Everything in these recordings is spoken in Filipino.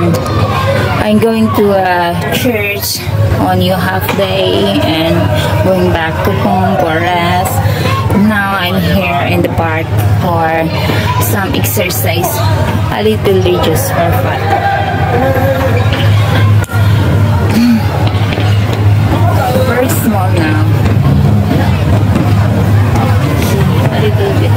I'm going to a church on your half day and going back to home for rest. Now I'm here in the park for some exercise, a little just for fun. Very small now. A little bit.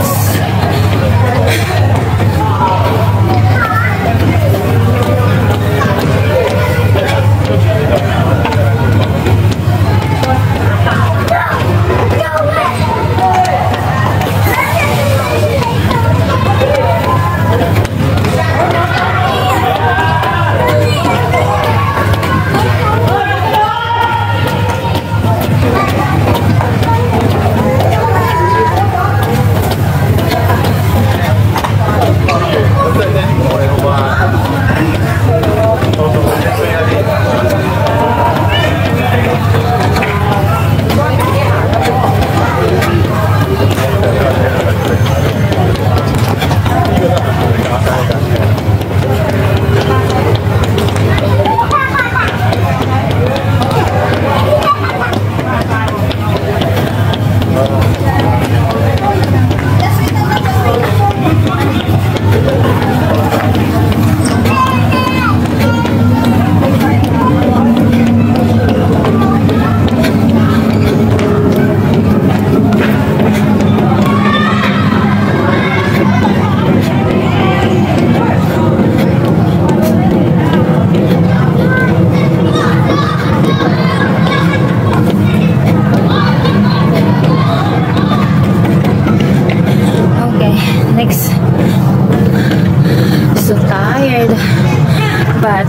But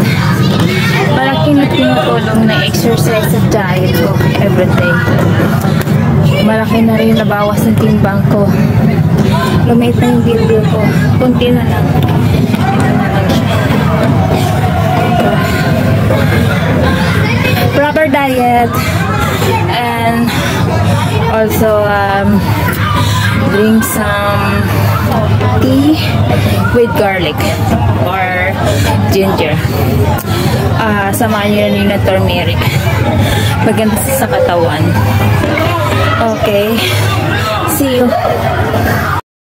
malaking tinutulong na exercise at diet ko everyday. Malaki na rin nabawas ng timbang ko. Lumit na yung bilbil ko. Kunti na lang. Ito na lang siya. Proper diet and also drink some tea with garlic or ginger. Samahan nyo rin yung turmeric. Maganda sa katawan. Okay. See you.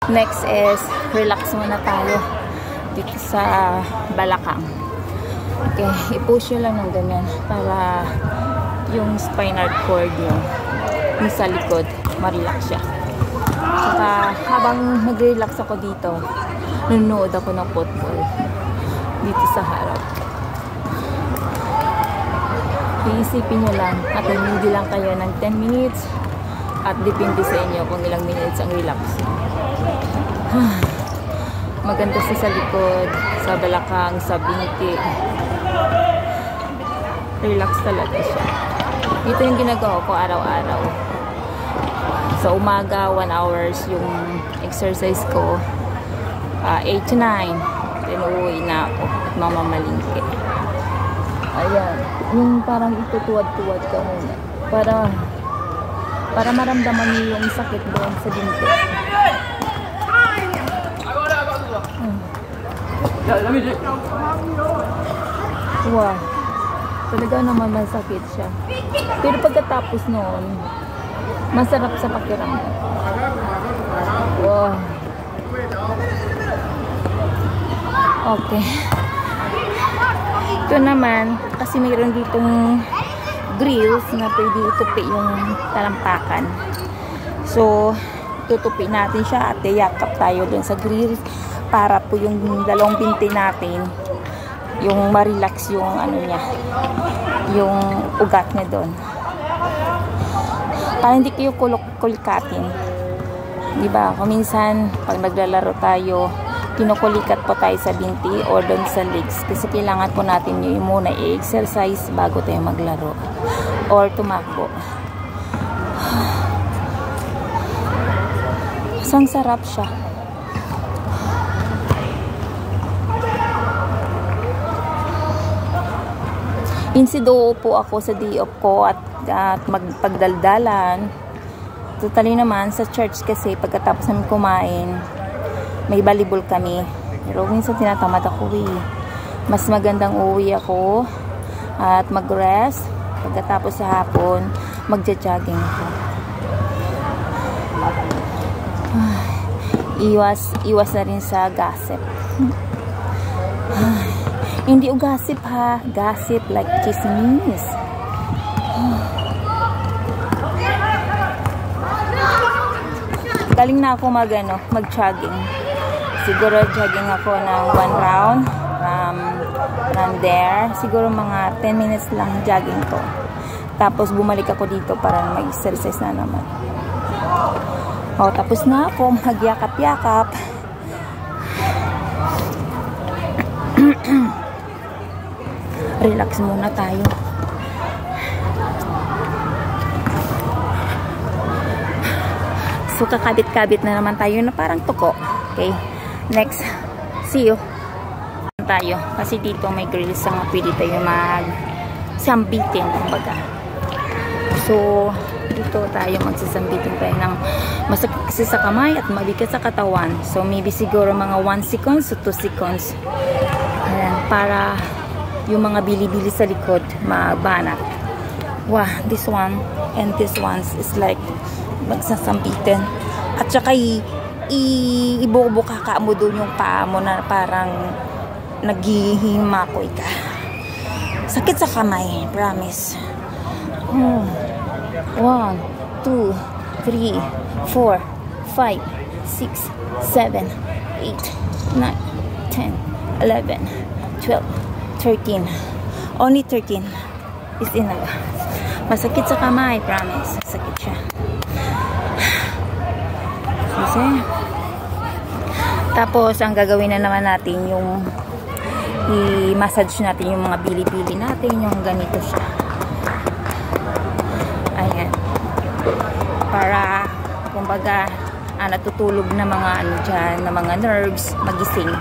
Next is relax muna tayo dito sa balakang. Okay. I-push nyo lang ng ganyan para yung spinal cord yung sa likod ma-relax siya. Saka habang nag-relax ako dito, nanonood ako ng football dito sa harap. Iisipin nyo lang at hindi lang kayo ng 10 minutes at depende sa inyo kung ilang minutes ang relax. Maganda sa likod, sa balakang, sa binti. Relax talaga siya. Ito yung ginagawa ko araw-araw. Sa umaga, 1 hours yung exercise ko. 8 to 9. Then uuwi na ako at mamamalingki. Ayan. Yung parang itutuwad-tuwad ka muna. Para maramdaman niyo yung sakit doon sa binti. Wow. Talaga naman masakit siya. Pero pagkatapos noon, masarap sa pakiramdam. Wow. Okay. Ito naman, kasi mayroon ditong grills na pwede itupi yung talampakan. So, tutupi natin siya at yakap tayo dun sa grills para po yung dalawang binti natin, yung ma-relax yung ano niya, yung ugat niya doon. Para hindi kayo kulikatin. Diba? Kung minsan, pag naglalaro tayo, kinukulikat po tayo sa binti or doon sa legs. Kasi kailangan po natin yung muna i-exercise bago tayo maglaro. Or tumakbo. Isang sarap siya. Insido po ako sa day off ko at magpagdaldalan. Totally naman, sa church kasi pagkatapos namin kumain, may volleyball kami. Pero minsan tinatamad ako eh. mas magandang uwi ako at mag-rest. Pagkatapos sa hapon, magja-jogging ako. Iwas na rin sa gossip. Hindi o gossip ha. Gossip like chismis. Galing na ako mag-jogging. Siguro jogging ako ng 1 round from there. Siguro mga 10 minutes lang jogging ko. Tapos bumalik ako dito para mag-exercise na naman. O, tapos na ako magyakap-yakap. Relax muna tayo. So, kakabit-kabit na naman tayo na parang tuko. Okay? Next. See you. Tayo. Kasi dito may grills ang pwede tayo magsambitin. Kumbaga. So, dito tayo magsasambitin tayo ng masakit kasi sa kamay at mabigat sa katawan. So, maybe siguro mga 1 seconds to 2 seconds. Ayan, para yung mga bili-bili sa likod mabanat. Wow, this one and this one is like magsasambitin. At saka ibubuka mo doon yung paa mo na parang naghihimakoy ka. Sakit sa kamay, promise. 1, 2, 3, 4, 5, 6, 7, 8, 9, 10, 11, 12, 13. Only 13 is enough. Masakit sa kamay, promise. Sakit siya. Kasi, tapos, ang gagawin na naman natin yung i-massage natin yung mga bili-bili natin, yung ganito siya. Ayan. Para, kumbaga, natutulog na mga ano dyan, na mga nerves, magising.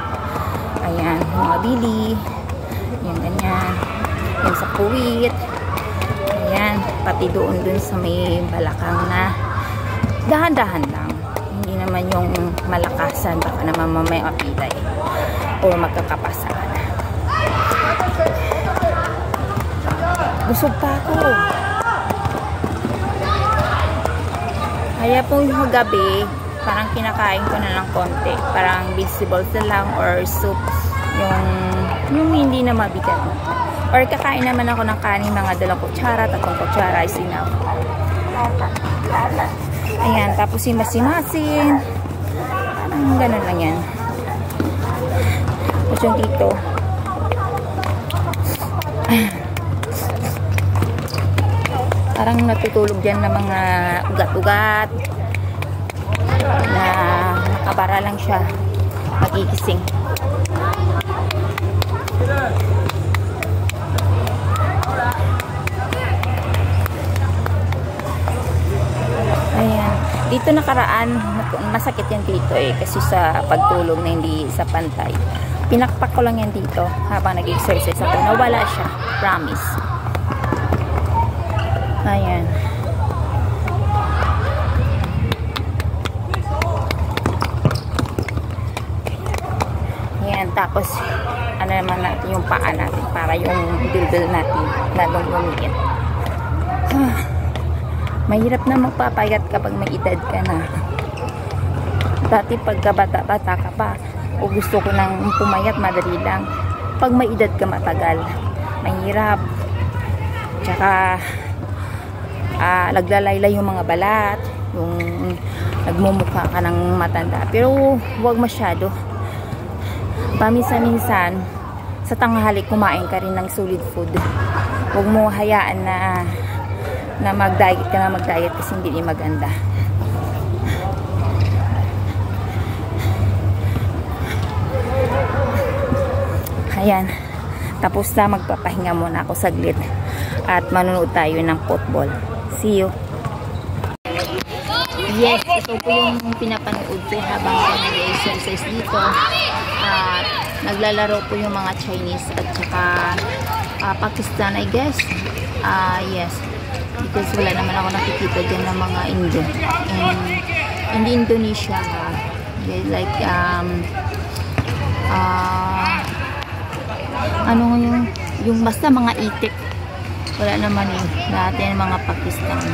Ayan, yung mga bili, yung ganyan, yung sa puwit. Ayan, pati doon sa may balakang na dahan-dahan lang. Hindi naman yung malakasan, baka naman mamaya mapilay o magkakapasa ka na. Busog pa ako. Kaya po yung gabi, parang kinakain ko na lang konti. Parang vegetables na lang or soup. Yung hindi na mabigat. Or kakain naman ako ng kanin, mga 2 kutsara, 3 kutsara is enough. Ayan, tapos simasin. Parang ganun lang yan. Tapos yung dito. Parang natutulog dyan ng mga ugat-ugat na nakabara lang siya magigising. Ayan. Dito nakaraan, masakit yan dito kasi sa pagtulog na hindi sa pantay. Pinakpak ko lang yan dito habang nag-exercise ako. Nawala siya. Promise. Ayan. Ayan. Tapos, ano naman natin yung paa natin para yung bilbil natin lalong lumiit. Mahirap na magpapayat kapag may edad ka na. Dati pagka bata-bata ka pa, o gusto ko nang pumayat, madali lang. Pag may edad ka matagal, mahirap. Tsaka, naglalayla yung mga balat, yung nagmumukha ka ng matanda. Pero, huwag masyado. Paminsan-minsan, sa tanghali, kumain ka rin ng solid food. Huwag mo hayaan na mag-diet ka na mag-diet kasi hindi maganda. Ayan. Tapos na, magpapahinga muna ako saglit. At manonood tayo ng football. See you. Yes, ito po yung pinapanood ko habang nag-exercise dito. At naglalaro po yung mga Chinese at saka Pakistan, I guess. Yes. Because wala naman ako nakikita dyan ng mga Indo. In Indonesia, ano yung basta mga itik. Wala naman eh. Dati yung mga Pakistan.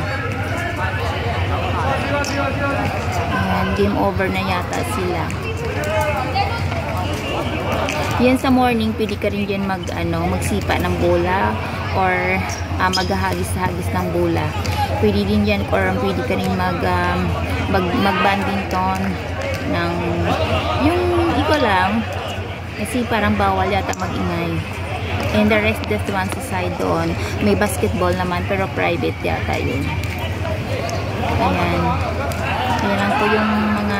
Ayan, game over na yata sila. Yan sa morning, pwede ka rin dyan magsipa ng bola or maghahagis-hagis ng bola. Pwede din dyan or pwede ka rin mag-badminton ng yung iko lang kasi parang bawal yata mag-ingay. And the rest, just one sa side doon. May basketball naman pero private yata yun. Ayan. Yan lang po yung mga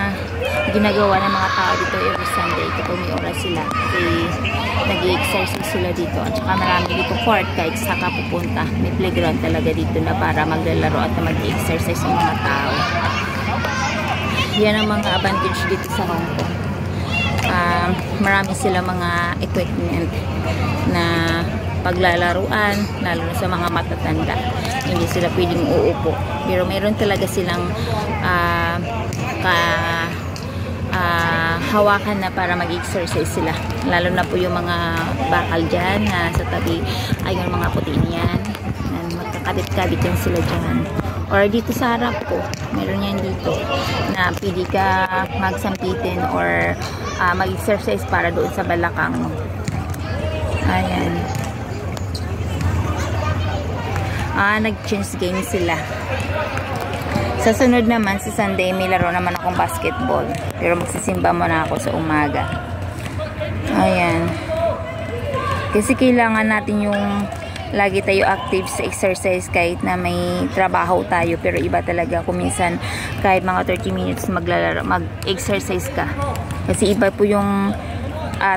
ginagawa ng mga tao dito every Sunday kapag may oras sila. Kasi nag-exercise sila dito. At saka marami dito court kahit saka pupunta. May playground talaga dito na para maglalaro at mag-exercise yung mga tao. Yan ang mga advantage dito sa Hong Kong. Marami sila mga equipment na paglalaruan, lalo na sa mga matatanda. Hindi sila pwedeng uupo. Pero mayroon talaga silang hawakan na para mag-exercise sila. Lalo na po yung mga bakal dyan na sa tabi. Ayun mga puti niyan. Magkakabit-kabit yan sila dyan. Or dito sa harap ko, meron yan dito na pwede ka magsampitin or mag-exercise para doon sa balakang mo. Ayan. Nag-change game sila. Sa sunod naman, sa Sunday, may laro naman akong basketball. Pero magsisimba muna ako sa umaga. Ayan. Kasi kailangan natin yung lagi tayo active sa exercise kahit na may trabaho tayo. Pero iba talaga kung minsan kahit mga 30 minutes mag-exercise ka. Kasi iba po yung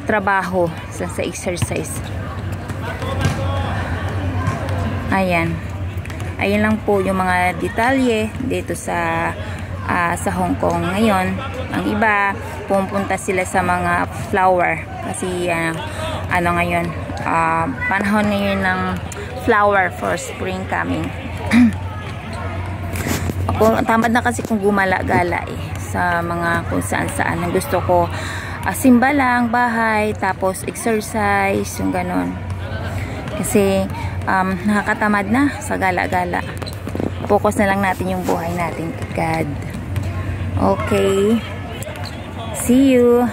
trabaho sa exercise. Ayan. Ayan lang po yung mga detalye dito sa Hong Kong ngayon. Ang iba, pumunta sila sa mga flower. Kasi ngayon, panahon ngayon ng flower for spring coming. Ako, tamad na kasi kung gumala-gala sa mga kung saan-saan. Ang gusto ko, simba lang, bahay, tapos exercise, yung ganon. Kasi nakakatamad na sa gala-gala. Focus na lang natin yung buhay natin. God. Okay. See you.